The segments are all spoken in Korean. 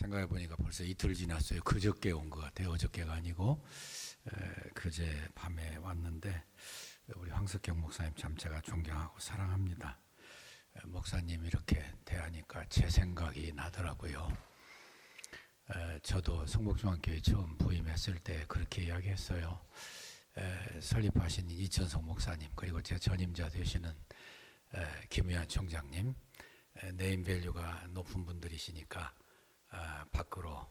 생각해 보니까 벌써 이틀 지났어요. 그저께 온 것 같아요. 어저께가 아니고 그제 밤에 왔는데 우리 황석경 목사님 참 제가 존경하고 사랑합니다. 목사님 이렇게 대하니까 제 생각이 나더라고요. 저도 성북중앙교회 처음 부임했을 때 그렇게 이야기했어요. 설립하신 이천성 목사님 그리고 제 전임자 되시는 김의한 총장님 네임밸류가 높은 분들이시니까 밖으로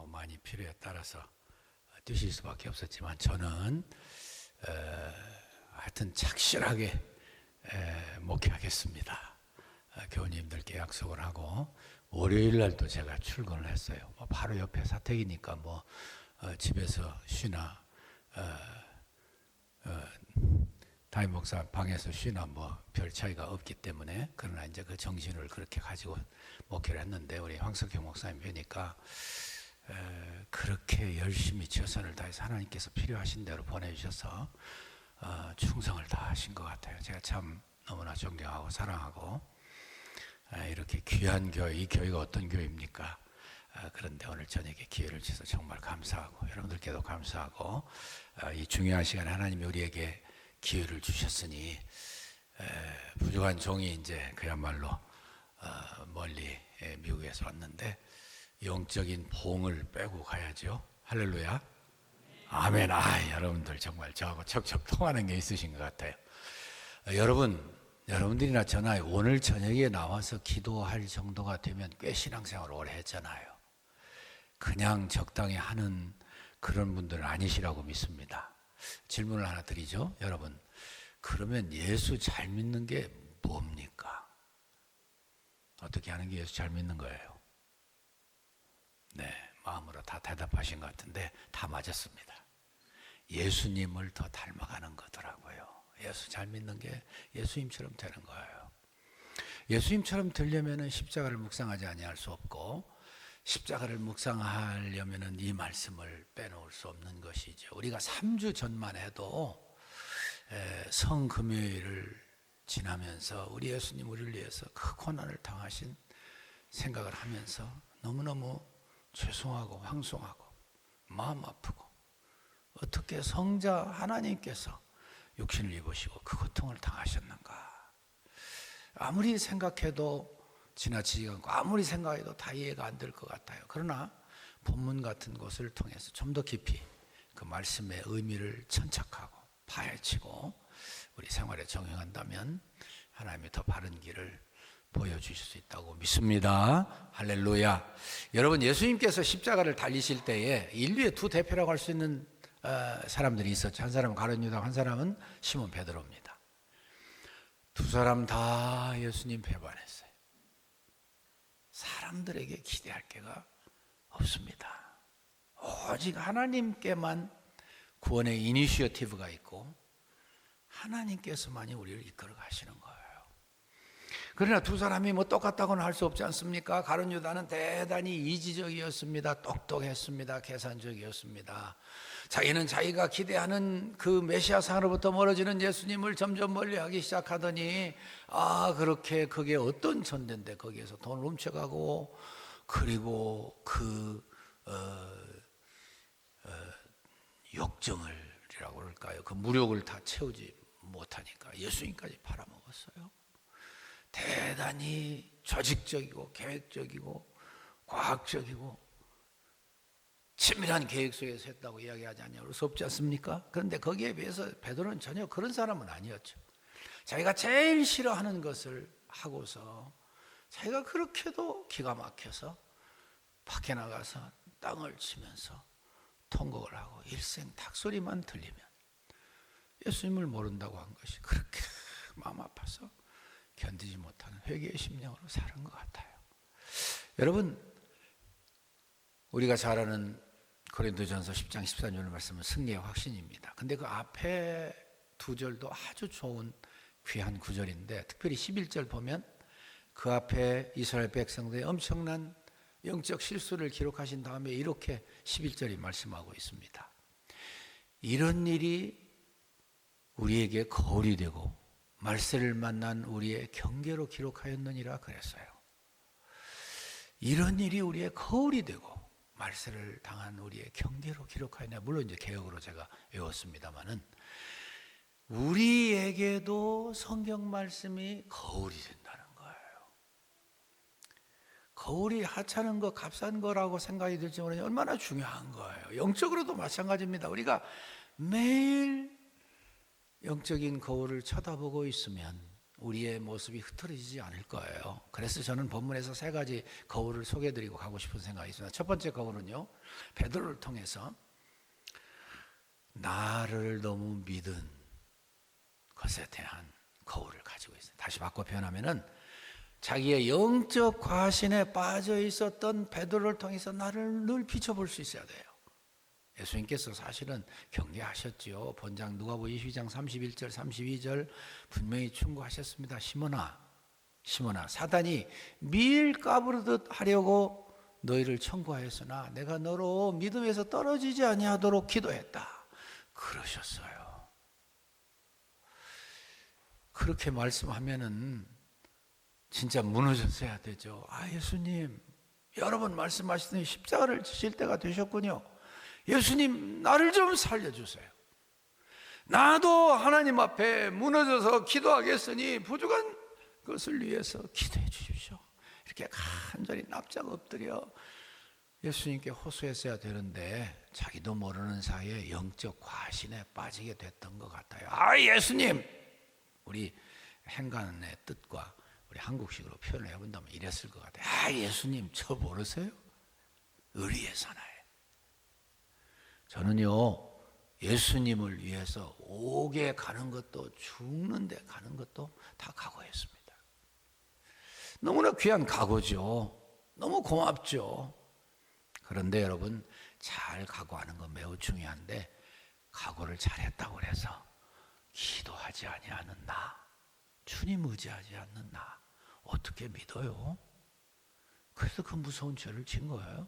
많이 필요에 따라서 뛰실 수밖에 없었지만 저는 하여튼 착실하게 목회하겠습니다. 교우님들께 약속을 하고 월요일 날도 제가 출근을 했어요. 바로 옆에 사택이니까 집에서 쉬나 담임 목사 방에서 쉬나 별 차이가 없기 때문에 그러나 이제 그 정신을 그렇게 가지고 목회를 했는데 우리 황석형 목사님 뵈니까 그렇게 열심히 최선을 다해서 하나님께서 필요하신 대로 보내주셔서 충성을 다하신 것 같아요. 제가 참 너무나 존경하고 사랑하고 이렇게 귀한 교회, 이 교회가 어떤 교회입니까? 그런데 오늘 저녁에 기회를 주셔서 정말 감사하고 여러분들께도 감사하고 이 중요한 시간에 하나님이 우리에게 기회를 주셨으니 부족한 종이 이제 그야말로 멀리 미국에서 왔는데 영적인 봉을 빼고 가야죠. 할렐루야. 아멘. 여러분들 정말 저하고 척척 통하는 게 있으신 것 같아요. 여러분들이나 저나 오늘 저녁에 나와서 기도할 정도가 되면 꽤 신앙생활을 오래 했잖아요. 그냥 적당히 하는 그런 분들은 아니시라고 믿습니다. 질문을 하나 드리죠. 여러분, 그러면 예수 잘 믿는 게 뭡니까? 어떻게 하는 게 예수 잘 믿는 거예요? 네, 마음으로 다 대답하신 것 같은데 다 맞았습니다. 예수님을 더 닮아가는 거더라고요. 예수 잘 믿는 게 예수님처럼 되는 거예요. 예수님처럼 되려면 십자가를 묵상하지 아니할 수 없고 십자가를 묵상하려면 이 말씀을 빼놓을 수 없는 것이죠. 우리가 3주 전만 해도 성금요일을 지나면서 우리 예수님 우리를 위해서 그 고난을 당하신 생각을 하면서 너무너무 죄송하고 황송하고 마음 아프고 어떻게 성자 하나님께서 육신을 입으시고 그 고통을 당하셨는가. 아무리 생각해도 지나치지가 않고 아무리 생각해도 다 이해가 안 될 것 같아요. 그러나 본문 같은 것을 통해서 좀 더 깊이 그 말씀의 의미를 천착하고 파헤치고 우리 생활에 적용한다면 하나님이 더 바른 길을 보여주실 수 있다고 믿습니다. 할렐루야. 여러분, 예수님께서 십자가를 달리실 때에 인류의 두 대표라고 할 수 있는 사람들이 있었죠. 한 사람은 가룟 유다, 한 사람은 시몬 베드로입니다. 두 사람 다 예수님 배반했어요. 사람들에게 기대할 게가 없습니다. 오직 하나님께만 구원의 이니시어티브가 있고 하나님께서만이 우리를 이끌어 가시는 거예요. 그러나 두 사람이 똑같다고는 할 수 없지 않습니까? 가룟 유다는 대단히 이지적이었습니다. 똑똑했습니다. 계산적이었습니다. 자기는 자기가 기대하는 그 메시아상으로부터 멀어지는 예수님을 점점 멀리하기 시작하더니 그렇게 그게 어떤 전대인데 거기에서 돈을 훔쳐가고 그리고 그 욕정을이라고 그럴까요? 그 무력을 다 채우지 못하니까 예수님까지 팔아먹었어요. 대단히 조직적이고 계획적이고 과학적이고 치밀한 계획 속에서 했다고 이야기하지 않냐고 수 없지 않습니까? 그런데 거기에 비해서 베드로는 전혀 그런 사람은 아니었죠. 자기가 제일 싫어하는 것을 하고서 자기가 그렇게도 기가 막혀서 밖에 나가서 땅을 치면서 통곡을 하고 일생 닭소리만 들리면 예수님을 모른다고 한 것이 그렇게 마음 아파서 견디지 못하는 회개의 심령으로 사는 것 같아요. 여러분, 우리가 잘 아는 고린도전서 10장 14절 말씀은 승리의 확신입니다. 근데 그 앞에 두 절도 아주 좋은 귀한 구절인데 특별히 11절 보면 그 앞에 이스라엘 백성들의 엄청난 영적 실수를 기록하신 다음에 이렇게 11절이 말씀하고 있습니다. 이런 일이 우리에게 거울이 되고 말세를 만난 우리의 경계로 기록하였느니라 그랬어요. 이런 일이 우리의 거울이 되고 말세를 당한 우리의 경계로 기록하였냐. 물론 이제 개역으로 제가 외웠습니다만은 우리에게도 성경 말씀이 거울이 된다는 거예요. 거울이 하찮은 거, 값싼 거라고 생각이 들지 모르니 얼마나 중요한 거예요. 영적으로도 마찬가지입니다. 우리가 매일 영적인 거울을 쳐다보고 있으면 우리의 모습이 흐트러지지 않을 거예요. 그래서 저는 본문에서 세 가지 거울을 소개해드리고 가고 싶은 생각이 있습니다. 첫 번째 거울은요, 베드로를 통해서 나를 너무 믿은 것에 대한 거울을 가지고 있어요. 다시 바꿔 표현하면은 자기의 영적 과신에 빠져 있었던 베드로를 통해서 나를 늘 비춰볼 수 있어야 돼요. 예수님께서 사실은 경계하셨지요. 본장 누가복음 22장 31절 32절 분명히 충고하셨습니다. 시몬아 사단이 밀 까부르듯 하려고 너희를 청구하였으나 내가 너로 믿음에서 떨어지지 아니하도록 기도했다 그러셨어요. 그렇게 말씀하면은 진짜 무너졌어야 되죠. 예수님 여러 번 말씀하시더니 십자가를 지실 때가 되셨군요. 예수님 나를 좀 살려주세요. 나도 하나님 앞에 무너져서 기도하겠으니 부족한 것을 위해서 기도해 주십시오. 이렇게 간절히 납작 엎드려 예수님께 호소했어야 되는데 자기도 모르는 사이에 영적 과신에 빠지게 됐던 것 같아요. 예수님, 우리 행간의 뜻과 우리 한국식으로 표현을 해본다면 이랬을 것 같아요. 예수님 저 모르세요? 의리의 사나이. 저는요, 예수님을 위해서 옥에 가는 것도 죽는 데 가는 것도 다 각오했습니다. 너무나 귀한 각오죠. 너무 고맙죠. 그런데 여러분, 잘 각오하는 건 매우 중요한데 각오를 잘했다고 해서 기도하지 아니하는 나, 주님 의지하지 않는 나 어떻게 믿어요? 그래서 그 무서운 죄를 진 거예요.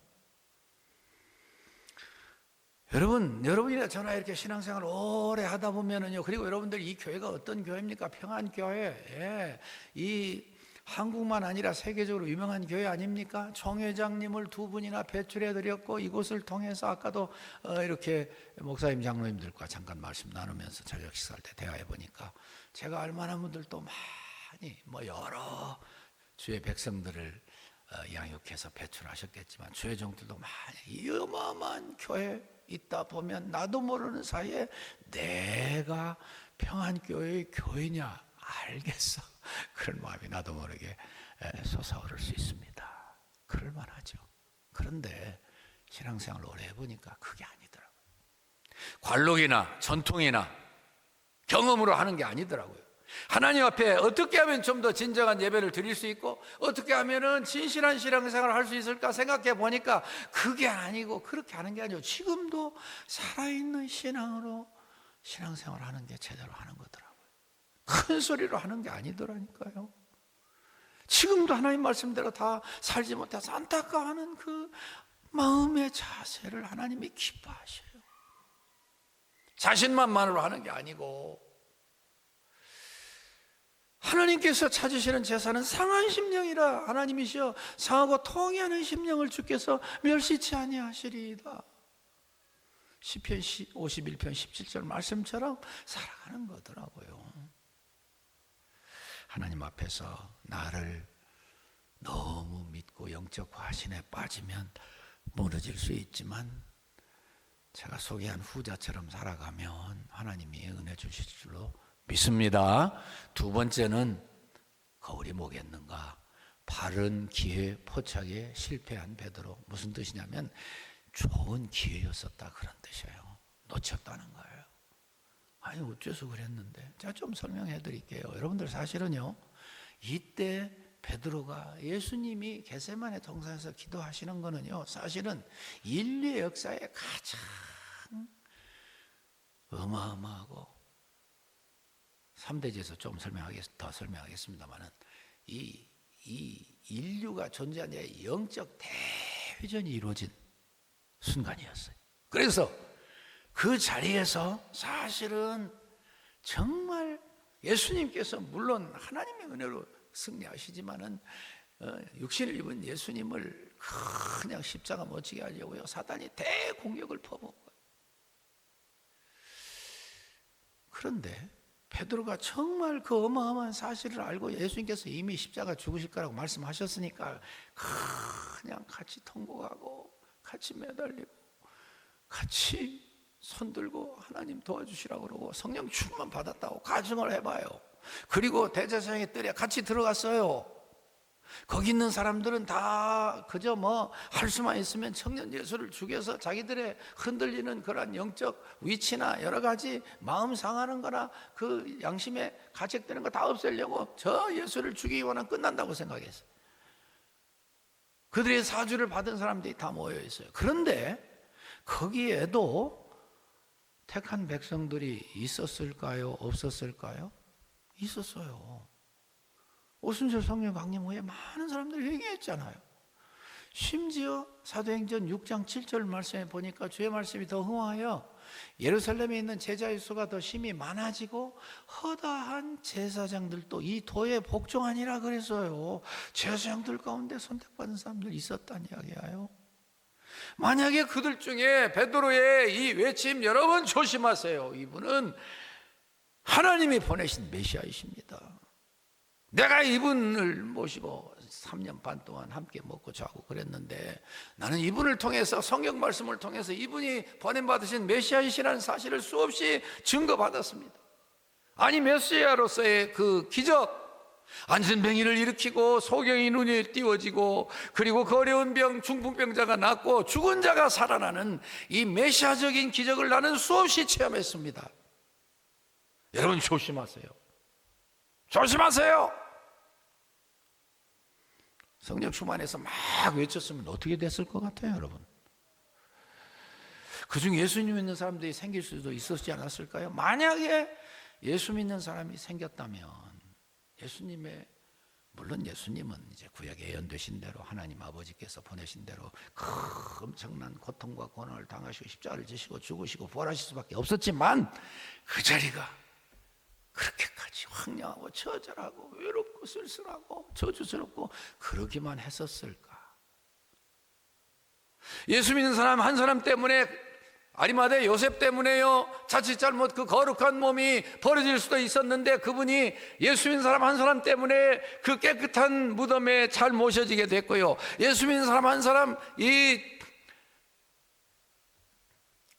여러분이나 저나 이렇게 신앙생활 오래 하다 보면은요, 그리고 여러분들 이 교회가 어떤 교회입니까? 평안교회. 이 한국만 아니라 세계적으로 유명한 교회 아닙니까? 총회장님을 2분이나 배출해 드렸고, 이곳을 통해서 아까도 이렇게 목사님 장로님들과 잠깐 말씀 나누면서 저녁 식사할 때 대화해 보니까 제가 알만한 분들도 많이 여러 주의 백성들을 양육해서 배출하셨겠지만 주의 종들도 많이 어마어마한 교회 있다 보면 나도 모르는 사이에 내가 평안교회의 교회냐 알겠어. 그런 마음이 나도 모르게 솟아오를 수 있습니다. 그럴만하죠. 그런데 신앙생활을 오래 해보니까 그게 아니더라고요. 관록이나 전통이나 경험으로 하는 게 아니더라고요. 하나님 앞에 어떻게 하면 좀 더 진정한 예배를 드릴 수 있고 어떻게 하면 진실한 신앙생활을 할 수 있을까 생각해 보니까 그게 아니고, 그렇게 하는 게 아니고 지금도 살아있는 신앙으로 신앙생활을 하는 게 제대로 하는 거더라고요. 큰 소리로 하는 게 아니더라니까요. 지금도 하나님 말씀대로 다 살지 못해서 안타까워하는 그 마음의 자세를 하나님이 기뻐하셔요. 자신만만으로 하는 게 아니고, 하나님께서 찾으시는 제사는 상한 심령이라 하나님이시여 상하고 통회하는 심령을 주께서 멸시치 아니하시리이다. 시편 51편 17절 말씀처럼 살아가는 거더라고요. 하나님 앞에서 나를 너무 믿고 영적 과신에 빠지면 무너질 수 있지만 제가 소개한 후자처럼 살아가면 하나님이 은혜 주실 줄로 믿습니다. 두 번째는 거울이 뭐겠는가? 바른 기회 포착에 실패한 베드로. 무슨 뜻이냐면 좋은 기회였었다 그런 뜻이에요. 놓쳤다는 거예요. 어째서 그랬는데? 제가 좀 설명해 드릴게요. 여러분들 사실은요, 이때 베드로가 예수님이 겟세마네 동산에서 기도하시는 거는요, 사실은 인류의 역사에 가장 어마어마하고 3대지에서 좀 더 설명하겠습니다만은 이 인류가 존재한 데 영적 대회전이 이루어진 순간이었어요. 그래서 그 자리에서 사실은 정말 예수님께서 물론 하나님의 은혜로 승리하시지만은 육신을 입은 예수님을 그냥 십자가 못 지게 하려고요, 사단이 대공격을 퍼부은 거예요. 그런데 베드로가 정말 그 어마어마한 사실을 알고 예수님께서 이미 십자가 죽으실 거라고 말씀하셨으니까 그냥 같이 통곡하고 같이 매달리고 같이 손들고 하나님 도와주시라고 그러고 성령 충만 받았다고 가정을 해봐요. 그리고 대제사장의 뜰에 같이 들어갔어요. 거기 있는 사람들은 다 그저 할 수만 있으면 청년 예수를 죽여서 자기들의 흔들리는 그런 영적 위치나 여러 가지 마음 상하는 거나 그 양심에 가책되는 거 다 없애려고 저 예수를 죽이기만 끝난다고 생각했어요. 그들의 사주를 받은 사람들이 다 모여 있어요. 그런데 거기에도 택한 백성들이 있었을까요? 없었을까요? 있었어요. 오순절 성령 강림 후에 많은 사람들이 회개했잖아요. 심지어 사도행전 6장 7절 말씀에 보니까 주의 말씀이 더 흥황하여 예루살렘에 있는 제자의 수가 더 심히 많아지고 허다한 제사장들도 이 도에 복종하니라 그랬어요. 제사장들 가운데 선택받은 사람들 있었다는 이야기예요. 만약에 그들 중에 베드로의 이 외침, 여러분 조심하세요. 이분은 하나님이 보내신 메시아이십니다. 내가 이분을 모시고 3년 반 동안 함께 먹고 자고 그랬는데 나는 이분을 통해서 성경 말씀을 통해서 이분이 보냄받으신 메시아이시라는 사실을 수없이 증거받았습니다. 아니 메시아로서의 그 기적, 안전병이를 일으키고 소경이 눈이 띄워지고 그리고 그 어려운 병, 중풍병자가 낫고 죽은 자가 살아나는 이 메시아적인 기적을 나는 수없이 체험했습니다. 여러분 조심하세요. 조심하세요. 성령 충만해서 막 외쳤으면 어떻게 됐을 것 같아요, 여러분? 그중 예수님 믿는 사람들이 생길 수도 있었지 않았을까요? 만약에 예수 믿는 사람이 생겼다면 예수님의, 물론 예수님은 이제 구약에 예언되신 대로 하나님 아버지께서 보내신 대로 그 엄청난 고통과 고난을 당하시고 십자가를 지시고 죽으시고 부활하실 수밖에 없었지만 그 자리가 그렇게까지 황량하고 처절하고 외롭고 쓸쓸하고 저주스럽고 그러기만 했었을까? 예수 믿는 사람 한 사람 때문에, 아리마대 요셉 때문에요, 자칫 잘못 그 거룩한 몸이 버려질 수도 있었는데 그분이 예수 믿는 사람 한 사람 때문에 그 깨끗한 무덤에 잘 모셔지게 됐고요, 예수 믿는 사람 한 사람, 이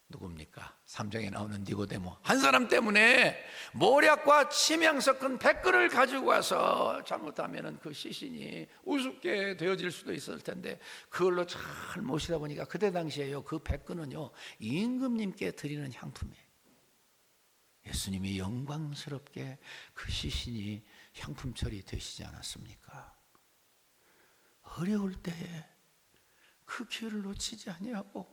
누굽니까? 3장에 나오는 니고데모 한 사람 때문에 모략과 치명 섞은 백근을 가지고 와서 잘못하면 그 시신이 우습게 되어질 수도 있을 텐데 그걸로 잘 모시다 보니까 그때 당시에요, 그 백근은요 임금님께 드리는 향품이에요. 예수님이 영광스럽게 그 시신이 향품 처리되시지 않았습니까? 어려울 때에 그 기회를 놓치지 아니하고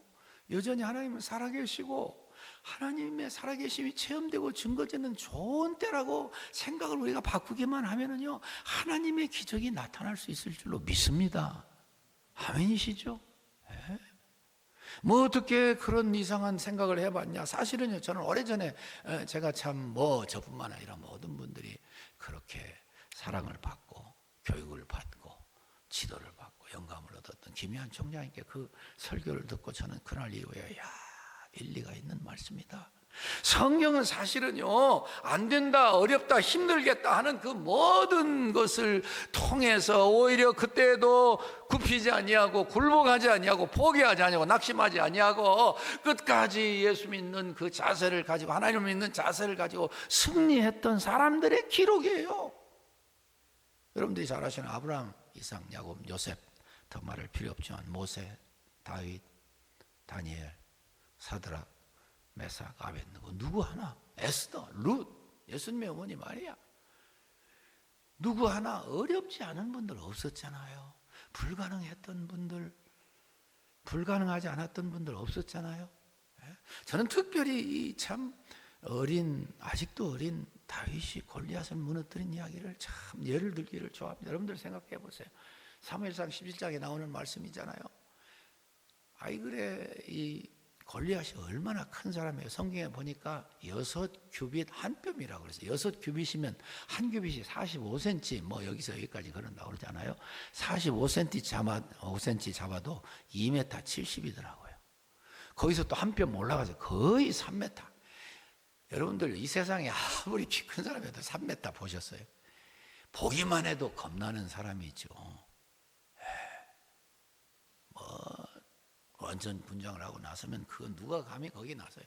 여전히 하나님은 살아계시고 하나님의 살아계심이 체험되고 증거되는 좋은 때라고 생각을 우리가 바꾸기만 하면은요 하나님의 기적이 나타날 수 있을 줄로 믿습니다. 아멘이시죠? 네. 뭐 어떻게 그런 이상한 생각을 해봤냐? 사실은요 저는 오래전에 제가 참 저뿐만 아니라 모든 분들이 그렇게 사랑을 받고 교육을 받고 지도를 받고 영감을 얻었던 김희한 총장님께 그 설교를 듣고 저는 그날 이후에 일리가 있는 말씀이다. 성경은 사실은요 안 된다, 어렵다, 힘들겠다 하는 그 모든 것을 통해서 오히려 그때도 굽히지 아니하고 굴복하지 아니하고 포기하지 아니하고 낙심하지 아니하고 끝까지 예수 믿는 그 자세를 가지고 하나님을 믿는 자세를 가지고 승리했던 사람들의 기록이에요. 여러분들이 잘 아시는 아브라함, 이삭, 야곱, 요셉, 더 말할 필요 없지만 모세, 다윗, 다니엘, 사드락, 메삭, 아벳느고, 누구 하나, 에스더, 룻, 예수님의 어머니 마리아, 누구 하나 어렵지 않은 분들 없었잖아요. 불가능했던 분들, 불가능하지 않았던 분들 없었잖아요. 저는 특별히 이 참 아직도 어린 다윗이 골리앗을 무너뜨린 이야기를 참 예를 들기를 좋아합니다. 여러분들 생각해 보세요. 사무엘상 17장에 나오는 말씀이잖아요. 아이 그래 이 골리앗이 얼마나 큰 사람이에요. 성경에 보니까 6규빗 한 뼘이라고 그랬어요. 6규빗이면 한 규빗이 45cm, 뭐 여기서 여기까지 그런다고 그러잖아요. 45cm 잡아도 2m 70이더라고요. 거기서 또 한 뼘 올라가서 거의 3m. 여러분들 이 세상에 아무리 키 큰 사람이어도 3m 보셨어요? 보기만 해도 겁나는 사람이죠. 완전 분장을 하고 나서면 그건 누가 감히 거기 나서요.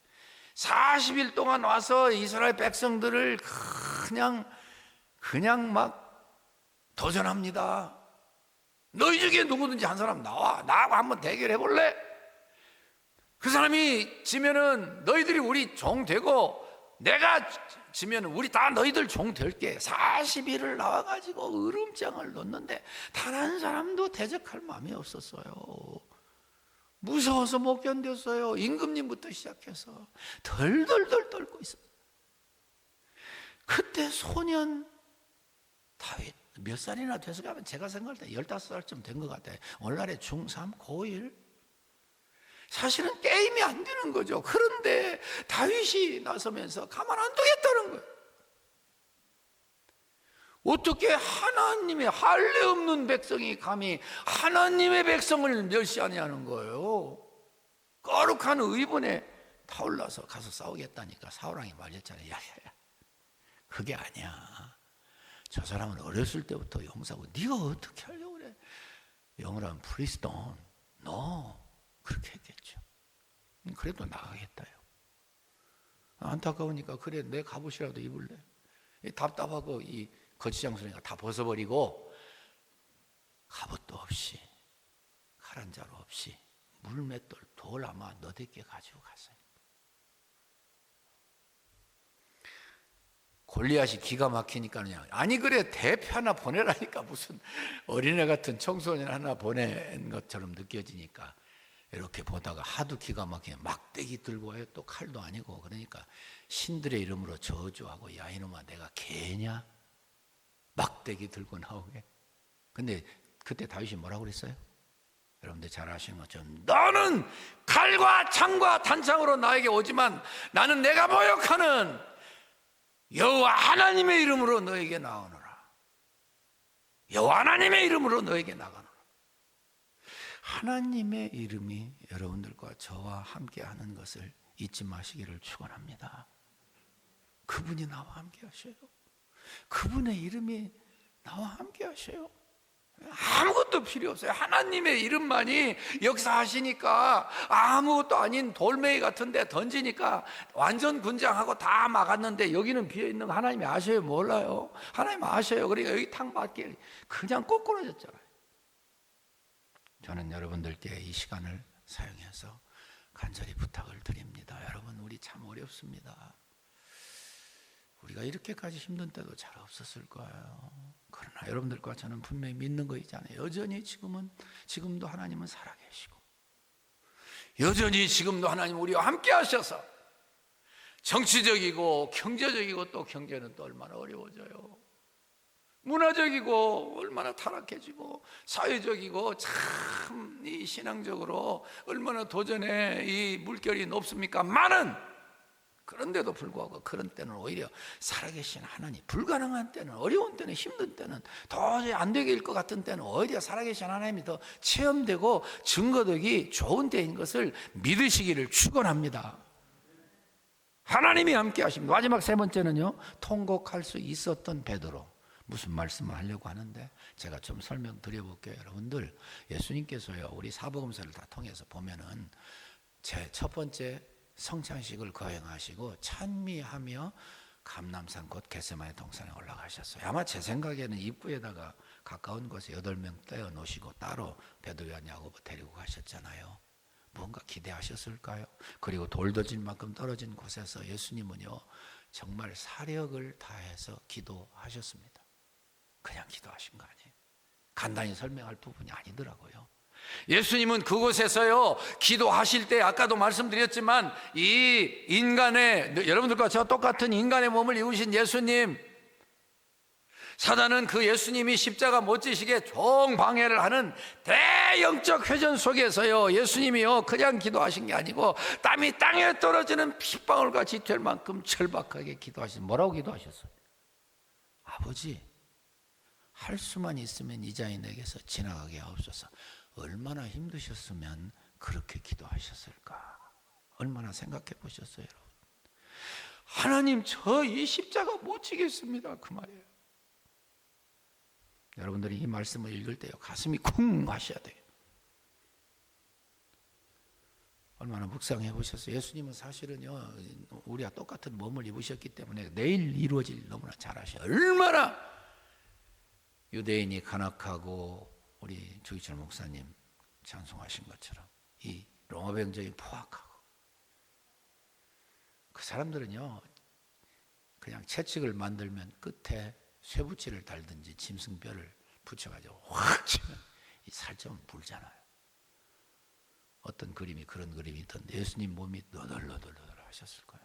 40일 동안 와서 이스라엘 백성들을 그냥 막 도전합니다. 너희 중에 누구든지 한 사람 나하고 한번 대결해 볼래? 그 사람이 지면은 너희들이 우리 종 되고, 내가 지면은 우리 다 너희들 종 될게. 40일을 나와가지고 으름장을 놓는데 단 한 사람도 대적할 마음이 없었어요. 무서워서 못 견뎠어요. 임금님부터 시작해서 덜덜덜 떨고 있어요. 그때 소년 다윗 몇 살이나 돼서 가면 제가 생각할 때 15살쯤 된 것 같아요. 오늘날에 중3, 고1. 사실은 게임이 안 되는 거죠. 그런데 다윗이 나서면서 가만 안 두겠다는 거예요. 어떻게 하나님의 할례 없는 백성이 감히 하나님의 백성을 멸시하냐는 거예요. 거룩한 의분에 타올라서 가서 싸우겠다니까 사울왕이 말했잖아요. 야야야, 그게 아니야. 저 사람은 어렸을 때부터 용사고 네가 어떻게 하려고 그래? 영어로는 Please don't. No. 그렇게 했겠죠. 그래도 나가겠다요. 안타까우니까 그래 내 갑옷이라도 입을래. 답답하고 이 거치장소니까 다 벗어버리고 갑옷도 없이 칼 한 자루 없이 물맷돌 돌 아마 너댓개 가지고 갔어요. 골리앗이 기가 막히니까 그냥 아니 그래 대표 하나 보내라니까 무슨 어린애 같은 청소년 하나 보낸 것처럼 느껴지니까 이렇게 보다가 하도 기가 막히게 막대기 들고 와요. 또 칼도 아니고 그러니까 신들의 이름으로 저주하고 야 이놈아 내가 개냐? 막대기 들고 나오게. 근데 그때 다윗이 뭐라고 그랬어요? 여러분들 잘 아시는 것처럼 너는 칼과 창과 단창으로 나에게 오지만 나는 내가 모욕하는 여호와 하나님의 이름으로 너에게 나오노라. 여호와 하나님의 이름으로 너에게 나가노라. 하나님의 이름이 여러분들과 저와 함께 하는 것을 잊지 마시기를 축원합니다. 그분이 나와 함께 하셔요. 그분의 이름이 나와 함께 하셔요. 아무것도 필요 없어요. 하나님의 이름만이 역사하시니까 아무것도 아닌 돌멩이 같은데 던지니까 완전 군장하고 다 막았는데 여기는 비어있는 거 하나님이 아셔요? 몰라요? 하나님 아셔요. 그러니까 여기 탁 맞게 그냥 꼬꾸라졌잖아요. 저는 여러분들께 이 시간을 사용해서 간절히 부탁을 드립니다. 여러분 우리 참 어렵습니다. 우리가 이렇게까지 힘든 때도 잘 없었을 거예요. 그러나 여러분들과 저는 분명히 믿는 거 있잖아요. 여전히 지금도 하나님은 살아계시고 여전히 지금도 하나님 우리와 함께 하셔서 정치적이고 경제적이고 또 경제는 또 얼마나 어려워져요. 문화적이고 얼마나 타락해지고 사회적이고 참 이 신앙적으로 얼마나 도전에 이 물결이 높습니까? 많은 그런데도 불구하고 그런 때는 오히려 살아계신 하나님, 불가능한 때는 어려운 때는 힘든 때는 도저히 안 되길 것 같은 때는 오히려 살아계신 하나님이 더 체험되고 증거되기 좋은 때인 것을 믿으시기를 축원합니다. 하나님이 함께 하십니다. 마지막 세 번째는요, 통곡할 수 있었던 베드로. 무슨 말씀을 하려고 하는데 제가 좀 설명드려 볼게요. 여러분들 예수님께서요 우리 사복음서를 다 통해서 보면은 제 첫 번째 성찬식을 거행하시고 찬미하며 감람산 곧 겟세마네 동산에 올라가셨어요. 아마 제 생각에는 입구에다가 가까운 곳에 8명 떼어 놓으시고 따로 베드로 야고보 데리고 가셨잖아요. 뭔가 기대하셨을까요? 그리고 돌 던질 만큼 떨어진 곳에서 예수님은요 정말 사력을 다해서 기도하셨습니다. 그냥 기도하신 거 아니에요. 간단히 설명할 부분이 아니더라고요. 예수님은 그곳에서요 기도하실 때 아까도 말씀드렸지만 이 인간의 여러분들과 저와 똑같은 인간의 몸을 입으신 예수님 사단은 그 예수님이 십자가 못 지시게 종방해를 하는 대영적 회전 속에서요, 예수님이요 그냥 기도하신 게 아니고 땀이 땅에 떨어지는 핏방울같이 될 만큼 절박하게 기도하신. 뭐라고 기도하셨어요? 아버지, 할 수만 있으면 이 자인에게서 지나가게 하옵소서. 얼마나 힘드셨으면 그렇게 기도하셨을까? 얼마나 생각해 보셨어요, 여러분? 하나님, 저 이 십자가 못 지겠습니다, 그 말이에요. 여러분들이 이 말씀을 읽을 때요, 가슴이 쿵 하셔야 돼요. 얼마나 묵상해 보셨어요? 예수님은 사실은요, 우리와 똑같은 몸을 입으셨기 때문에 내일 이루어질 너무나 잘 아셔요. 얼마나 유대인이 간악하고 우리 주기철 목사님 찬송하신 것처럼 이 로마 병정이 포악하고, 그 사람들은요 그냥 채찍을 만들면 끝에 쇠붙이를 달든지 짐승뼈를 붙여가지고 확 치면 이 살점은 불잖아요. 어떤 그림이 그런 그림이 있던데 예수님 몸이 너덜너덜 하셨을 거예요.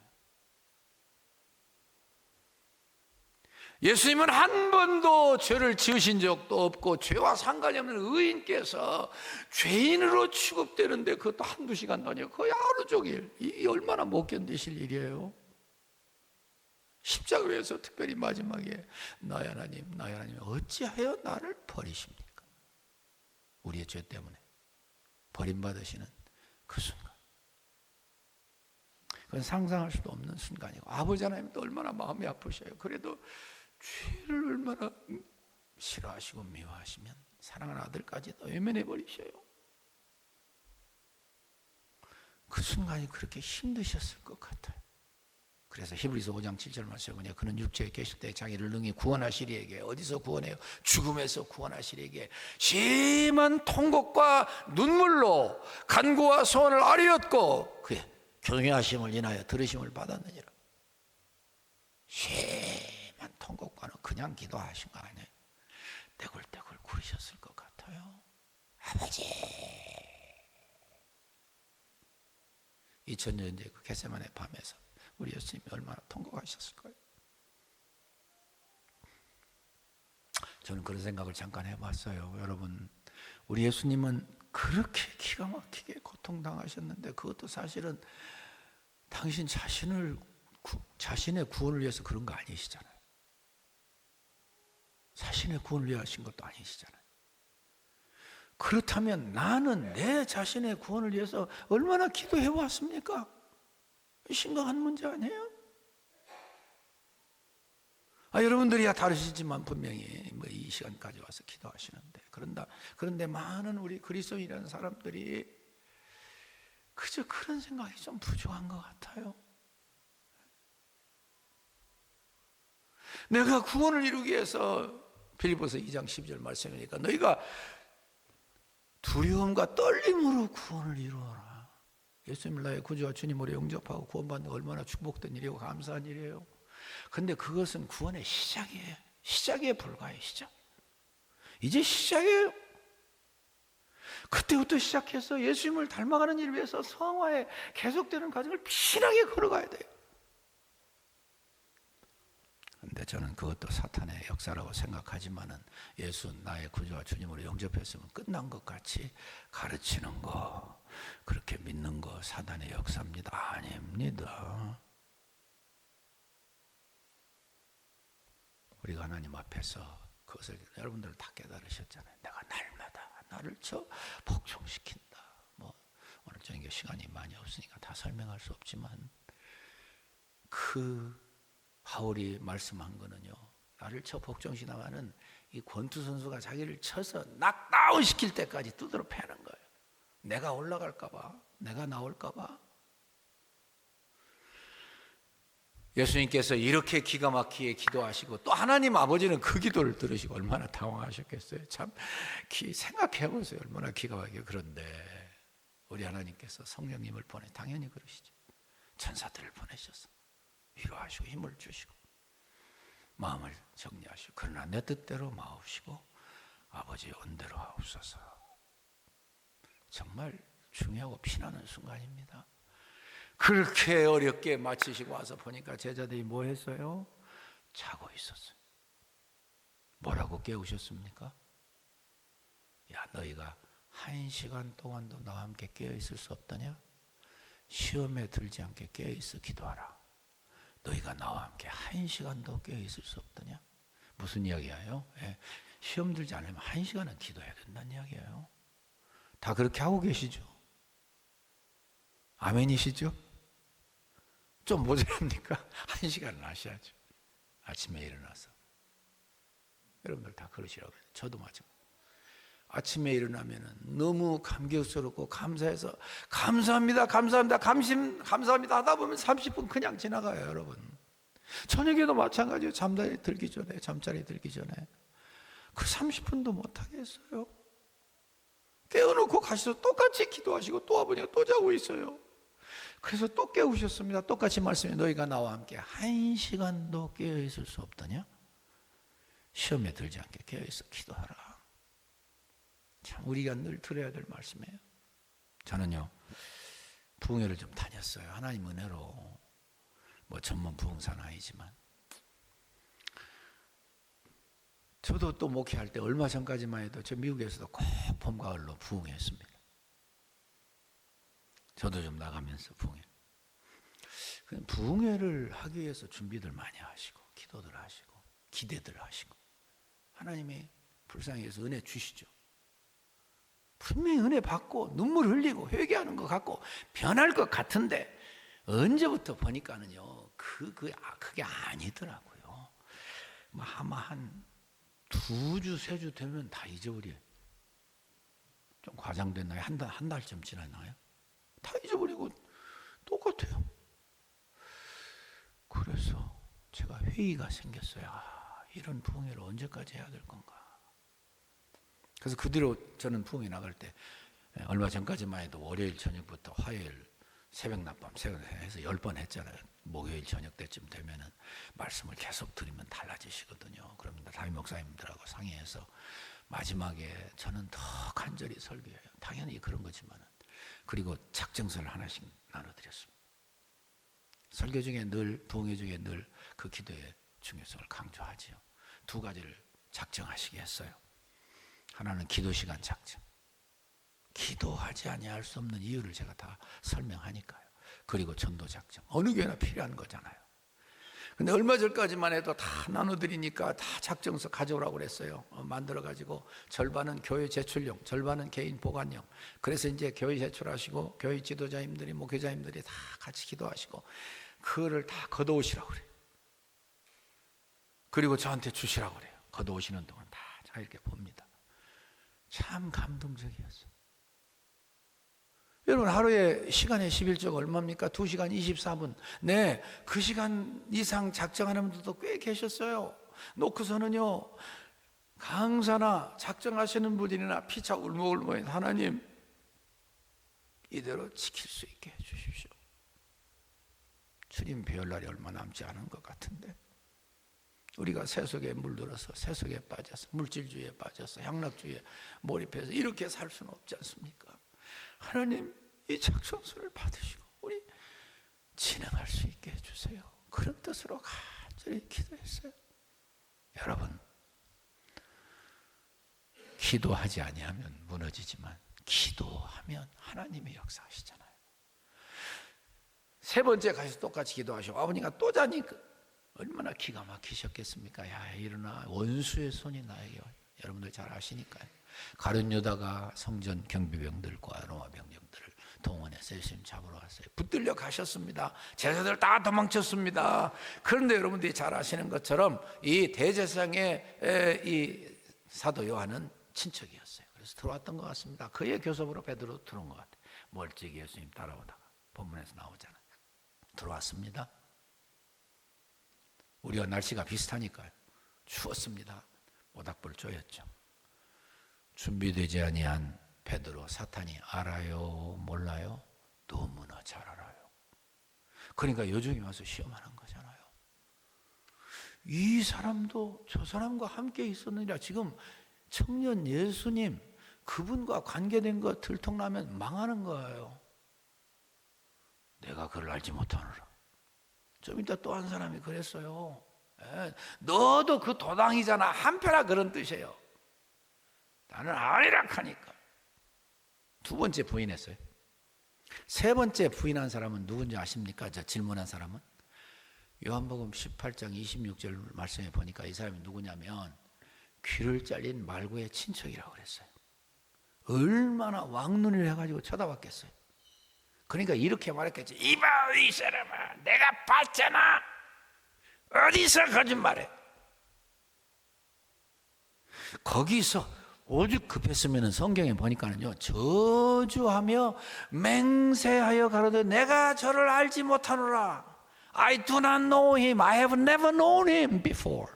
예수님은 한 번도 죄를 지으신 적도 없고 죄와 상관이 없는 의인께서 죄인으로 취급되는데 그것도 한두 시간도 아니에요. 거의 하루 종일. 이 얼마나 못 견디실 일이에요. 십자가를 위해서 특별히 마지막에 나의 하나님, 나의 하나님 어찌하여 나를 버리십니까? 우리의 죄 때문에 버림받으시는 그 순간, 그건 상상할 수도 없는 순간이고, 아버지 하나님도 얼마나 마음이 아프셔요. 그래도 죄를 얼마나 싫어하시고 미워하시면 사랑하는 아들까지도 외면해 버리셔요. 그 순간이 그렇게 힘드셨을 것 같아요. 그래서 히브리서 5장 7절 말씀에 보니 그는 육체에 계실 때 자기를 능히 구원하시리에게, 어디서 구원해요? 죽음에서 구원하시리에게 심한 통곡과 눈물로 간구와 소원을 아뢰었고 그의 교통하심을 인하여 들으심을 받았느니라. 심한 통곡과는 그냥 기도하신 거 아니에요. 떼굴떼굴 구르셨을 것 같아요. 아버지, 2000년 전에 그 겟세마네 밤에서 우리 예수님이 얼마나 통곡하셨을 거예요. 저는 그런 생각을 잠깐 해봤어요. 여러분, 우리 예수님은 그렇게 기가 막히게 고통당하셨는데 그것도 사실은 당신 자신의 구원을 위해서 그런 거 아니시잖아요. 자신의 구원을 위해 하신 것도 아니시잖아요. 그렇다면 나는 내 자신의 구원을 위해서 얼마나 기도해 왔습니까? 심각한 문제 아니에요? 여러분들이야 다르시지만 분명히 이 시간까지 와서 기도하시는데, 그런데 많은 우리 그리스도인이라는 사람들이 그저 그런 생각이 좀 부족한 것 같아요. 내가 구원을 이루기 위해서 빌립보서 2장 12절 말씀이니까 너희가 두려움과 떨림으로 구원을 이루어라. 예수님을 나의 구주와 주님으로 영접하고 구원받는 게 얼마나 축복된 일이고 감사한 일이에요. 근데 그것은 구원의 시작이에요. 시작에 불과해요. 시작. 이제 시작이에요. 그때부터 시작해서 예수님을 닮아가는 일을 위해서 성화에 계속되는 과정을 피신하게 걸어가야 돼요. 근데 저는 그것도 사탄의 역사라고 생각하지만은 예수 나의 구주와 주님으로 영접했으면 끝난 것 같이 가르치는 거, 그렇게 믿는 거 사탄의 역사입니다. 아닙니다. 우리가 하나님 앞에서 그것을 여러분들 다 깨달으셨잖아요. 내가 날마다 나를 복종시킨다. 오늘 저녁에 시간이 많이 없으니까 다 설명할 수 없지만 그 바울이 말씀한 거는요, 나를 복종시나가는 이 권투 선수가 자기를 쳐서 낙다운 시킬 때까지 두드러 패는 거예요. 내가 올라갈까봐, 내가 나올까봐. 예수님께서 이렇게 기가 막히게 기도하시고 또 하나님 아버지는 그 기도를 들으시고 얼마나 당황하셨겠어요. 참 생각해 보세요. 얼마나 기가 막히게. 그런데 우리 하나님께서 성령님을 당연히 그러시죠. 천사들을 보내셔서 위로하시고 힘을 주시고 마음을 정리하시고, 그러나 내 뜻대로 마옵시고 아버지의 은대로 하옵소서. 정말 중요하고 피나는 순간입니다. 그렇게 어렵게 마치시고 와서 보니까 제자들이 뭐 했어요? 자고 있었어요. 뭐라고 깨우셨습니까? 야, 너희가 1시간 동안도 나와 함께 깨어 있을 수 없더냐? 시험에 들지 않게 깨어 있어 기도하라. 너희가 나와 함께 1시간도 깨어 있을 수 없더냐? 무슨 이야기예요? 시험 들지 않으면 1시간은 기도해야 된다는 이야기예요. 다 그렇게 하고 계시죠? 아멘이시죠? 좀 모자랍니까? 1시간은 하셔야죠. 아침에 일어나서. 여러분들 다 그러시라고요. 저도 마찬가지. 아침에 일어나면 너무 감격스럽고 감사해서 감사합니다, 감사합니다, 감사합니다 하다 보면 30분 그냥 지나가요, 여러분. 저녁에도 마찬가지예요. 잠자리 들기 전에 그 30분도 못 하겠어요. 깨워놓고 가셔서 똑같이 기도하시고 또 와보니까 또 자고 있어요. 그래서 또 깨우셨습니다. 똑같이 말씀해. 너희가 나와 함께 1시간도 깨어있을 수 없더냐? 시험에 들지 않게 깨어있어 기도하라. 참 우리가 늘 들어야 될 말씀이에요. 저는요 부흥회를 좀 다녔어요. 하나님 은혜로 뭐 전문 부흥사는 아니지만 저도 또 목회할 때 얼마 전까지만 해도 저 미국에서도 꼭 봄, 가을로 부흥회했습니다. 저도 좀 나가면서 부흥회. 부흥회를 하기 위해서 준비들 많이 하시고 기도들 하시고 기대들 하시고 하나님이 불쌍히 해서 은혜 주시죠. 분명히 은혜 받고 눈물 흘리고 회개하는 것 같고 변할 것 같은데 언제부터 보니까는요 그게 아니더라고요. 아마 한 2주, 3주 되면 다 잊어버려요. 좀 과장됐나요? 한 달쯤 지났나요? 다 잊어버리고 똑같아요. 그래서 제가 회의가 생겼어요. 이런 부흥회를 언제까지 해야 될 건가? 그래서 그 뒤로 저는 부흥회 나갈 때 얼마 전까지만 해도 월요일 저녁부터 화요일 새벽 낮밤 해서 10번 했잖아요. 목요일 저녁 때쯤 되면은 말씀을 계속 드리면 달라지시거든요. 그러면 담임 목사님들하고 상의해서 마지막에 저는 더 간절히 설교해요. 당연히 그런 거지만은. 그리고 작정서를 하나씩 나눠드렸습니다. 설교 중에 늘, 부흥회 중에 늘 그 기도의 중요성을 강조하지요. 2가지를 작정하시게 했어요. 하나는 기도 시간 작정. 기도하지 아니할 수 없는 이유를 제가 다 설명하니까요. 그리고 전도 작정. 어느 교회나 필요한 거잖아요. 근데 얼마 전까지만 해도 다 나눠드리니까 다 작정서 가져오라고 그랬어요. 만들어가지고 절반은 교회 제출용, 절반은 개인 보관용. 그래서 이제 교회 제출하시고 교회 지도자님들이 목회자님들이 다 같이 기도하시고 그거를 다 걷어오시라고 그래요. 그리고 저한테 주시라고 그래요. 걷어오시는 동안 다 제가 이렇게 봅니다. 참 감동적이었어요. 여러분 하루에 시간의 11조가 얼마입니까? 2시간 24분. 네, 그 시간 이상 작정하는 분들도 꽤 계셨어요. 놓고서는요 강사나 작정하시는 분들이나 피차 울먹울먹 하나님 이대로 지킬 수 있게 해주십시오. 주님 배울 날이 얼마 남지 않은 것 같은데 우리가 세속에 물들어서 세속에 빠져서 물질주의에 빠져서 향락주의에 몰입해서 이렇게 살 수는 없지 않습니까? 하나님 이 작정서를 받으시고 우리 진행할 수 있게 해주세요. 그런 뜻으로 간절히 기도했어요. 여러분 기도하지 아니하면 무너지지만 기도하면 하나님이 역사하시잖아요. 3번째 가서 똑같이 기도하시고 아버님가 또 자니까 얼마나 기가 막히셨겠습니까? 야 일어나 원수의 손이 나에게 와요. 여러분들 잘 아시니까요. 가룟 유다가 성전 경비병들과 로마 병력들을 동원해서 열심히 잡으러 왔어요. 붙들려 가셨습니다. 제자들 다 도망쳤습니다. 그런데 여러분들이 잘 아시는 것처럼 이 대제사장의 이 사도 요한은 친척이었어요. 그래서 들어왔던 것 같습니다. 그의 교섭으로 베드로 들어온 것 같아요. 멀찍이 예수님 따라오다가 본문에서 나오잖아요. 들어왔습니다. 우리와 날씨가 비슷하니까요. 추웠습니다. 모닥불 쪼였죠. 준비되지 아니한 베드로 사탄이 알아요 몰라요? 너무나 잘 알아요. 그러니까 여종이 와서 시험하는 거잖아요. 이 사람도 저 사람과 함께 있었느니라. 지금 청년 예수님 그분과 관계된 거 들통나면 망하는 거예요. 내가 그걸 알지 못하노라. 좀 이따 또 한 사람이 그랬어요. 너도 그 도당이잖아. 한패라 그런 뜻이에요. 나는 아니라 하니까. 두 번째 부인했어요. 세 번째 부인한 사람은 누군지 아십니까? 저 질문한 사람은 요한복음 18장 26절 말씀에 보니까 이 사람이 누구냐면 귀를 잘린 말구의 친척이라고 그랬어요. 얼마나 왕눈을 해가지고 쳐다봤겠어요. 그러니까 이렇게 말했겠지. 이봐 이 사람아, 내가 봤잖아. 어디서 거짓말해? 거기서 오죽 급했으면 성경에 보니까는요, 저주하며 맹세하여 가로되 내가 저를 알지 못하노라. I do not know him. I have never known him before.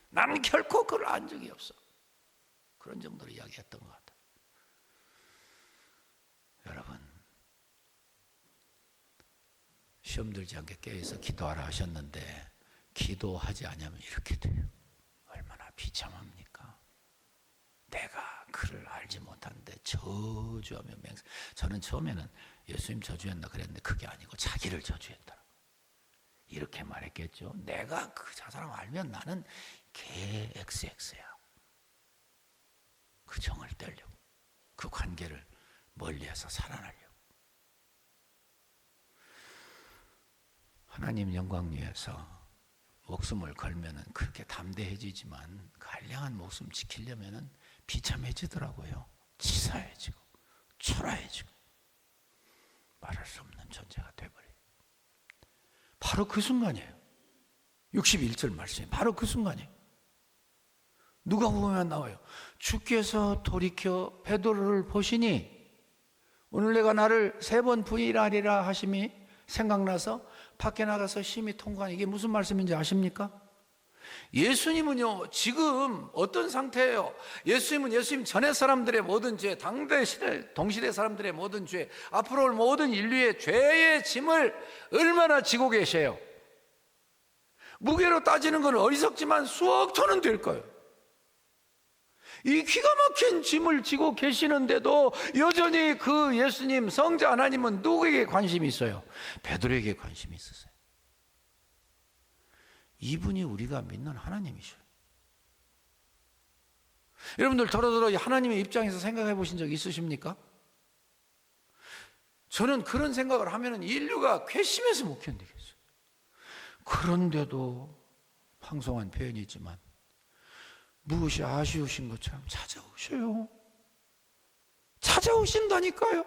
나는 결코 그를 안 적이 없어. 그런 정도로 이야기했던 것 같아요. 여러분, 시험 들지 않게 깨어서 기도하라 하셨는데 기도하지 않으면 이렇게 돼요. 얼마나 비참합니까? 내가 그를 알지 못하는데 저주하며 맹세. 저는 처음에는 예수님 저주했나 그랬는데 그게 아니고 자기를 저주했다. 이렇게 말했겠죠. 내가 저 사람 알면 나는 개 XX야. 그 정을 떼려고, 그 관계를 멀리해서 살아나려고. 하나님 영광 위해서 목숨을 걸면은 그렇게 담대해지지만 간량한 목숨 지키려면은 비참해지더라고요. 치사해지고 초라해지고 말할 수 없는 존재가 돼버려요. 바로 그 순간이에요. 61절 말씀이 바로 그 순간이에요. 누가 보면 나와요. 주께서 돌이켜 베드로를 보시니 오늘 내가 나를 3번 부인하리라 하심이 생각나서 밖에 나가서 심히 통곡하니, 이게 무슨 말씀인지 아십니까? 예수님은요 지금 어떤 상태예요? 예수님은 예수님 전에 사람들의 모든 죄, 당대 시대 동시대 사람들의 모든 죄, 앞으로 올 모든 인류의 죄의 짐을 얼마나 지고 계셔요? 무게로 따지는 건 어리석지만 수억 톤은 될 거예요. 이 기가 막힌 짐을 지고 계시는데도 여전히 그 예수님 성자 하나님은 누구에게 관심이 있어요? 베드로에게 관심이 있었어요. 이분이 우리가 믿는 하나님이셔요. 여러분들 더러더러 하나님의 입장에서 생각해 보신 적 있으십니까? 저는 그런 생각을 하면 인류가 괘씸해서 못 견디겠어요. 그런데도 황송한 표현이지만 무엇이 아쉬우신 것처럼 찾아오셔요. 찾아오신다니까요.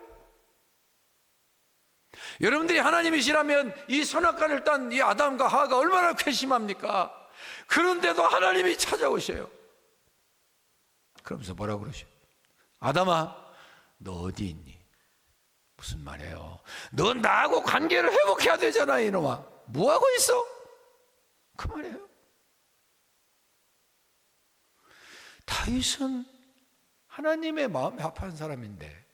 여러분들이 하나님이시라면 이 선악과를 딴 이 아담과 하와가 얼마나 괘씸합니까? 그런데도 하나님이 찾아오셔요. 그러면서 뭐라고 그러셔? 아담아, 너 어디 있니? 무슨 말이에요? 넌 나하고 관계를 회복해야 되잖아, 이놈아. 뭐하고 있어? 그 말이에요. 다윗은 하나님의 마음에 합한 사람인데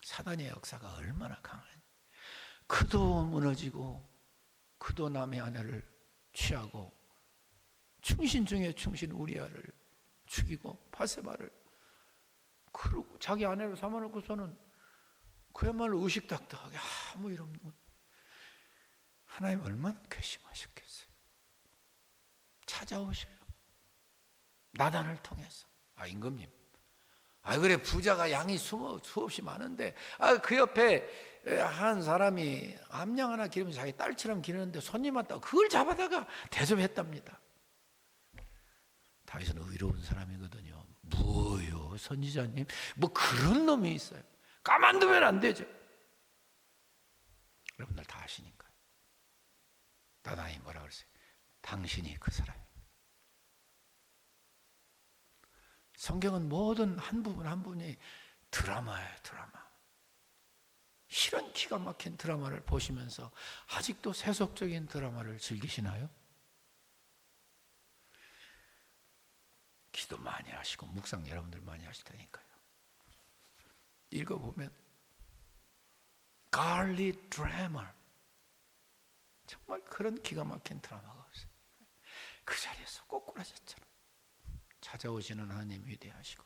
사단의 역사가 얼마나 강하니. 그도 무너지고 그도 남의 아내를 취하고 충신 중에 충신 우리아를 죽이고 바세바를 그러고 자기 아내를 삼아놓고서는 그야말로 의식닥닥하게 아무 일 없는. 하나님 얼마나 괘씸하셨겠어요. 찾아오셔요. 나단을 통해서. 임금님, 그래 부자가 양이 수없이 많은데 그 옆에 한 사람이 암양 하나 기르면서 자기 딸처럼 기르는데 손님 왔다고 그걸 잡아다가 대접했답니다. 다윗은 의로운 사람이거든요. 뭐요 선지자님, 뭐 그런 놈이 있어요. 가만두면 안 되죠. 여러분들 다 아시니까. 나단이 뭐라 그랬어요? 당신이 그 사람이에요. 성경은 모든 한 부분 한 부분이 드라마예요, 드라마. 이런 기가 막힌 드라마를 보시면서 아직도 세속적인 드라마를 즐기시나요? 기도 많이 하시고 묵상 여러분들 많이 하실 테니까요. 읽어보면 godly drama, 정말 그런 기가 막힌 드라마가 없어요. 그 자리에서 꼬꾸라졌잖아요. 찾아오시는 하나님 위대하시고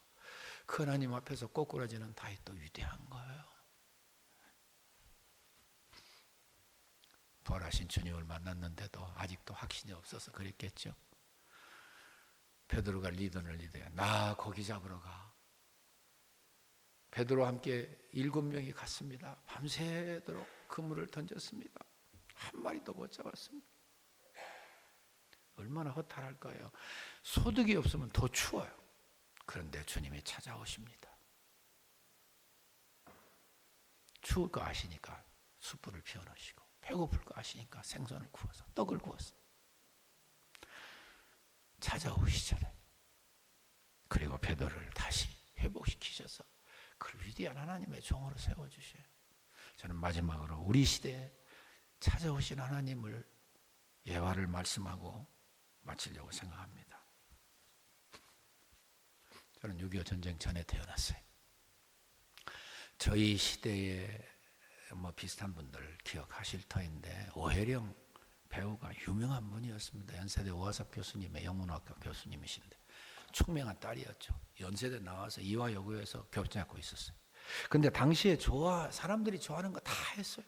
그 하나님 앞에서 꼬꾸라지는 다윗도 위대한 거예요. 부활하신 주님을 만났는데도 아직도 확신이 없어서 그랬겠죠. 베드로가 리더를 리더야. 나 고기 잡으러 가. 베드로와 함께 7명이 갔습니다. 밤새도록 그물을 던졌습니다. 한 마리도 못 잡았습니다. 얼마나 허탈할까요? 소득이 없으면 더 추워요. 그런데 주님이 찾아오십니다. 추울 거 아시니까 숯불을 피워놓으시고, 배고플 거 아시니까 생선을 구워서 떡을 구워서 찾아오시잖아요. 그리고 베드로를 다시 회복시키셔서 그 위대한 하나님의 종으로 세워주셔요. 저는 마지막으로 우리 시대에 찾아오신 하나님을 예화를 말씀하고 마치려고 생각합니다. 저는 6.25 전쟁 전에 태어났어요. 저희 시대에 비슷한 분들 기억하실 터인데, 오혜령 배우가 유명한 분이었습니다. 연세대 오하섭 교수님의 영문학과 교수님이신데 총명한 딸이었죠. 연세대 나와서 이화여고에서 교수학고 있었어요. 근데 당시에 사람들이 좋아하는 거 다 했어요.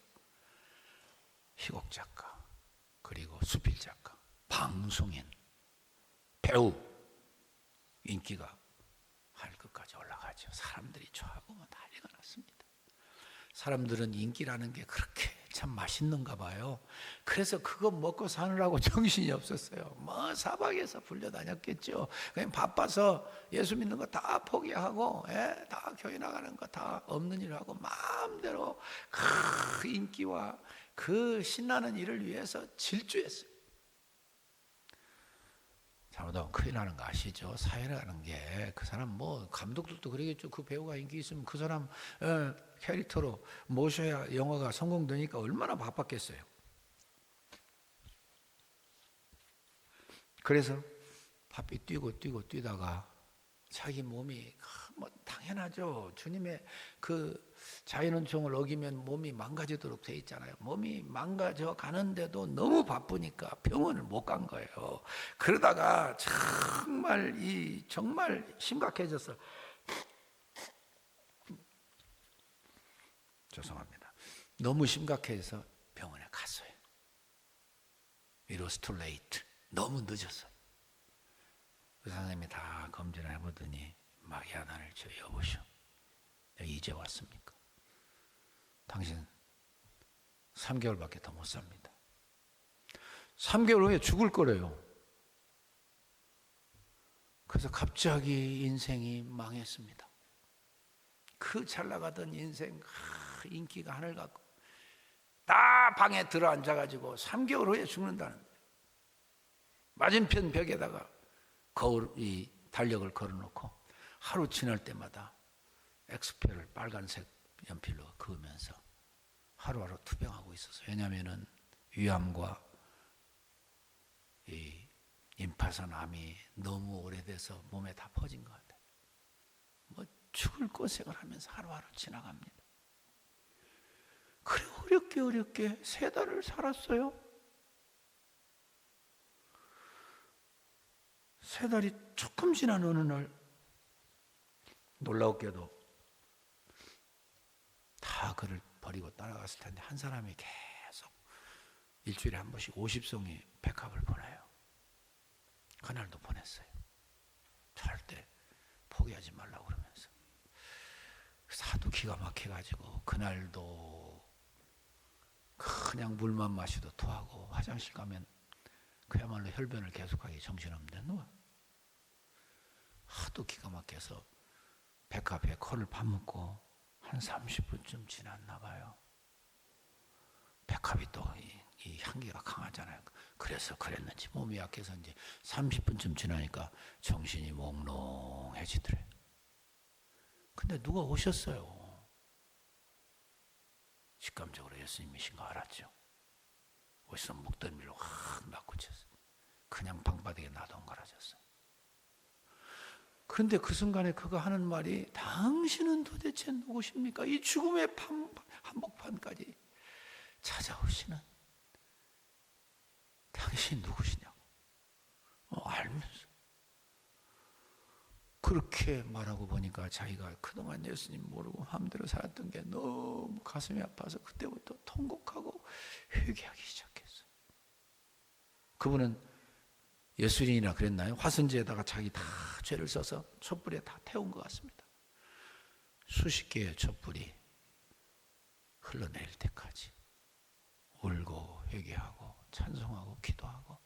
희곡 작가, 그리고 수필 작가, 방송인, 배우, 인기가 하늘 끝까지 올라가죠. 사람들이 좋아하고 난리가 났습니다. 사람들은 인기라는 게 그렇게 참 맛있는가 봐요. 그래서 그거 먹고 사느라고 정신이 없었어요. 사박에서 불려다녔겠죠. 그냥 바빠서 예수 믿는 거 다 포기하고, 다 교회 나가는 거 다 없는 일 하고 마음대로 그 인기와 그 신나는 일을 위해서 질주했어요. 잘못하면 큰일 나는 거 아시죠? 사회라는 게, 그 사람 감독들도 그러겠죠. 그 배우가 인기 있으면 그 사람 캐릭터로 모셔야 영화가 성공되니까 얼마나 바빴겠어요. 그래서 바삐 뛰다가 자기 몸이 당연하죠. 주님의 그 자연은총을 어기면 몸이 망가지도록 돼 있잖아요. 몸이 망가져 가는데도 너무 바쁘니까 병원을 못 간 거예요. 그러다가 정말 심각해져서, 죄송합니다. 너무 심각해서 병원에 갔어요. It was too late. 너무 늦었어요. 의사 선생님이 다 검진을 해보더니 마귀아단을 여보시오, 이제 왔습니까? 당신 3개월밖에 더 못 삽니다. 3개월 후에 죽을 거래요. 그래서 갑자기 인생이 망했습니다. 그 잘 나가던 인생, 인기가 하늘 같고 다 방에 들어 앉아가지고 3개월 후에 죽는다는데, 맞은편 벽에다가 이 달력을 걸어놓고 하루 지날 때마다 엑스표를 빨간색 연필로 그으면서 하루하루 투병하고 있었어요. 왜냐하면 위암과 이 임파선 암이 너무 오래돼서 몸에 다 퍼진 것 같아요. 죽을 고생을 하면서 하루하루 지나갑니다. 그래 어렵게 3달을 살았어요. 3달이 조금 지난 어느 날, 놀라웠게도 다 그를 버리고 따라갔을 텐데 한 사람이 계속 일주일에 한 번씩 50송이 백합을 보내요. 그날도 보냈어요. 절대 포기하지 말라고 그러면서. 그래서 하도 기가 막혀가지고 그날도 그냥 물만 마셔도 토하고, 화장실 가면 그야말로 혈변을 계속하게 정신없는데 누워. 하도 기가 막혀서 백합에 코를 파묻고 한 30분쯤 지났나 봐요. 백합이 또 이 향기가 강하잖아요. 그래서 그랬는지 몸이 약해서 이제 30분쯤 지나니까 정신이 몽롱해지더래요. 근데 누가 오셨어요. 직감적으로 예수님이신 거 알았죠. 오셔서 목덜미로 확 낚고쳤어요. 그냥 방바닥에 놔둔 거라졌어요. 그런데 그 순간에 그가 하는 말이, 당신은 도대체 누구십니까? 이 죽음의 한복판까지 찾아오시는 당신 누구시냐고 알면서 그렇게 말하고 보니까 자기가 그동안 예수님 모르고 마음대로 살았던 게 너무 가슴이 아파서 그때부터 통곡하고 회개하기 시작했어요. 그분은 예수님이나 그랬나요? 화선지에다가 자기 다 죄를 써서 촛불에 다 태운 것 같습니다. 수십 개의 촛불이 흘러내릴 때까지 울고 회개하고 찬송하고 기도하고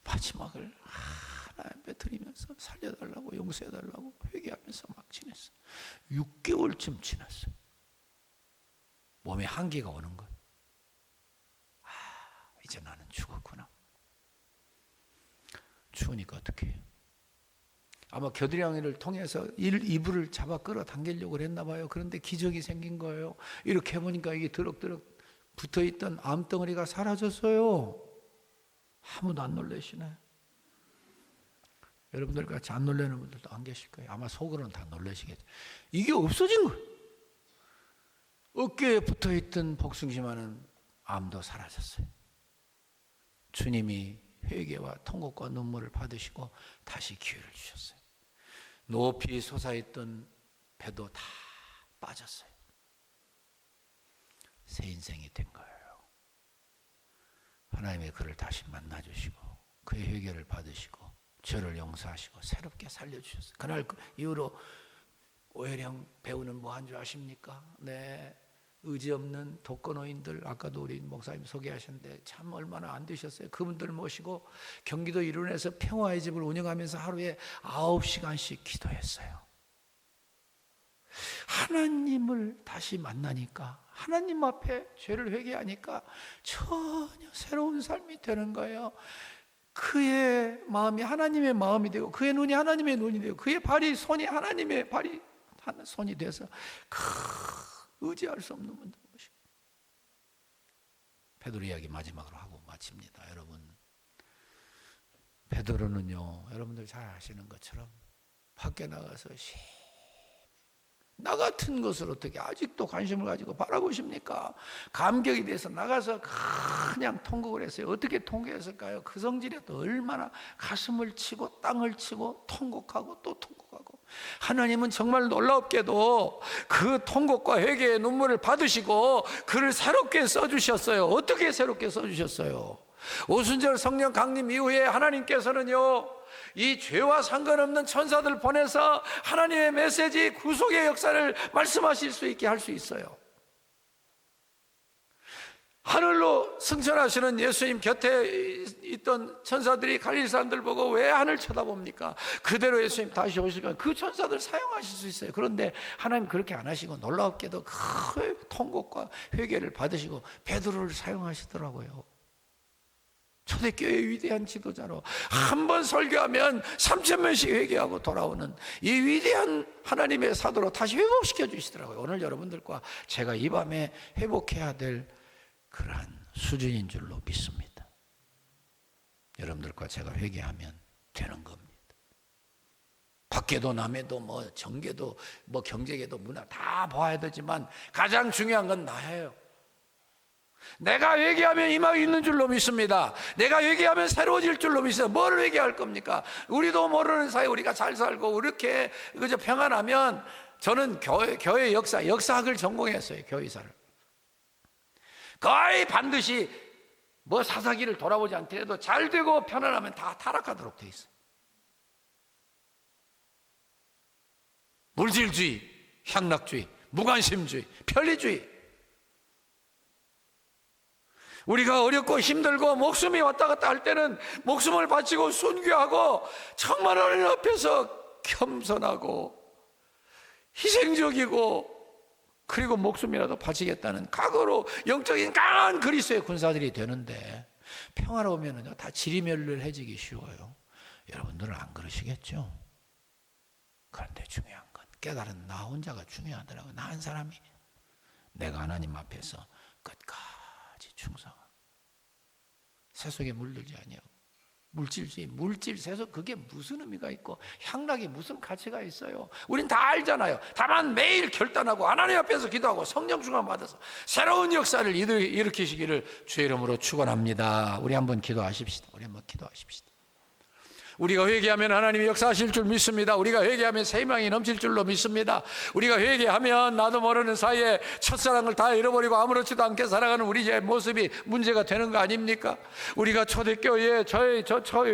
마지막을 하나님께 드리면서 살려달라고 용서해달라고 회개하면서 막 지냈어요. 6개월쯤 지났어요. 몸에 한계가 오는 거예요. 이제 나는 죽었구나. 죽으니까 어떻게 해요? 아마 겨드랑이를 통해서 이불을 잡아 끌어당기려고 했나 봐요. 그런데 기적이 생긴 거예요. 이렇게 해보니까 이게 드럭드럭 붙어있던 암덩어리가 사라졌어요. 아무도 안 놀라시네. 여러분들 같이 안 놀라는 분들도 안 계실 거예요. 아마 속으로는 다 놀라시겠죠. 이게 없어진 거예요. 어깨에 붙어있던 복숭심하는 암도 사라졌어요. 주님이 회개와 통곡과 눈물을 받으시고 다시 기회를 주셨어요. 높이 솟아있던 배도 다 빠졌어요. 새 인생이 된 거예요. 하나님의 그를 다시 만나주시고 그의 회개를 받으시고 죄를 용서하시고 새롭게 살려주셨어요. 그날 이후로 오해령 배우는 뭐 한 줄 아십니까? 네, 의지 없는 독거노인들, 아까도 우리 목사님 소개하셨는데 참 얼마나 안 되셨어요. 그분들 모시고 경기도 일원에서 평화의 집을 운영하면서 하루에 9시간씩 기도했어요. 하나님을 다시 만나니까, 하나님 앞에 죄를 회개하니까 전혀 새로운 삶이 되는 거예요. 그의 마음이 하나님의 마음이 되고 그의 눈이 하나님의 눈이 되고 그의 발이 손이 하나님의 발이 손이 돼서 의지할 수 없는 분들 모시고. 베드로 이야기 마지막으로 하고 마칩니다. 여러분, 베드로는요, 여러분들 잘 아시는 것처럼 밖에 나가서 나 같은 것을 어떻게 아직도 관심을 가지고 바라보십니까? 감격이 돼서 나가서 그냥 통곡을 했어요. 어떻게 통곡했을까요? 그 성질에도 얼마나 가슴을 치고 땅을 치고 통곡하고 또 통곡하고. 하나님은 정말 놀랍게도 그 통곡과 회개의 눈물을 받으시고 그를 새롭게 써주셨어요. 어떻게 새롭게 써주셨어요? 오순절 성령 강림 이후에 하나님께서는요, 이 죄와 상관없는 천사들 보내서 하나님의 메시지, 구속의 역사를 말씀하실 수 있게 할 수 있어요. 하늘로 승천하시는 예수님 곁에 있던 천사들이 갈릴 사람들 보고 왜 하늘 쳐다봅니까? 그대로 예수님 다시 오시니까 그 천사들 사용하실 수 있어요. 그런데 하나님 그렇게 안 하시고 놀랍게도 큰 통곡과 회개를 받으시고 베드로를 사용하시더라고요. 초대교회의 위대한 지도자로 한 번 설교하면 3,000명씩 회개하고 돌아오는 이 위대한 하나님의 사도로 다시 회복시켜 주시더라고요. 오늘 여러분들과 제가 이 밤에 회복해야 될 그러한 수준인 줄로 믿습니다. 여러분들과 제가 회개하면 되는 겁니다. 밖에도 남에도 뭐 정계도 뭐 경제계도 문화 다 봐야 되지만 가장 중요한 건 나예요. 내가 회개하면 희망이 있는 줄로 믿습니다. 내가 회개하면 새로워질 줄로 믿습니다. 뭘 회개할 겁니까? 우리도 모르는 사이 우리가 잘 살고 이렇게 그저 평안하면, 저는 교회 역사학을 전공했어요. 교회사를 거의 반드시 뭐 사사기를 돌아보지 않더라도 잘 되고 편안하면 다 타락하도록 돼 있어요. 물질주의, 향락주의, 무관심주의, 편리주의. 우리가 어렵고 힘들고 목숨이 왔다 갔다 할 때는 목숨을 바치고 순교하고 정말 하나님 앞에서 겸손하고 희생적이고 그리고 목숨이라도 바치겠다는 각오로 영적인 강한 그리스도의 군사들이 되는데, 평화로우면은요 다 지리멸렬해지기 쉬워요. 여러분들은 안 그러시겠죠? 그런데 중요한 건 깨달은 나 혼자가 중요하더라고요. 나 한 사람이 내가 하나님 앞에서 끝까지 충성하고 세속에 물들지 아니하고, 물질주의, 물질, 세속, 그게 무슨 의미가 있고 향락이 무슨 가치가 있어요? 우린 다 알잖아요. 다만 매일 결단하고 하나님 앞에서 기도하고 성령 충만 받아서 새로운 역사를 일으키시기를 주의 이름으로 축원합니다. 우리 한번 기도하십시다. 우리 한번 기도하십시다. 우리가 회개하면 하나님이 역사하실 줄 믿습니다. 우리가 회개하면 새 희망이 넘칠 줄로 믿습니다. 우리가 회개하면 나도 모르는 사이에 첫사랑을 다 잃어버리고 아무렇지도 않게 살아가는 우리의 모습이 문제가 되는 거 아닙니까? 우리가 초대교회에 저희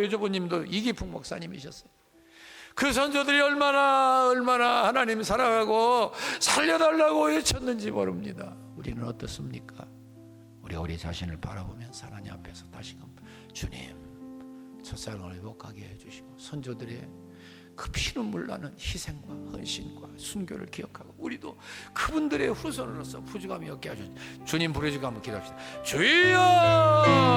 여주부님도 이기풍 목사님이셨어요. 그 선조들이 얼마나 하나님 사랑하고 살려달라고 외쳤는지 모릅니다. 우리는 어떻습니까? 우리가 우리 자신을 바라보면서 하나님 앞에서 다시금 주님 첫사랑을 회복하게 해주시고 선조들의 그 피눈물 나는 희생과 헌신과 순교를 기억하고 우리도 그분들의 후손으로서 부족함이 없게 하셔서 주님 부르시고 한번 기도합시다. 주여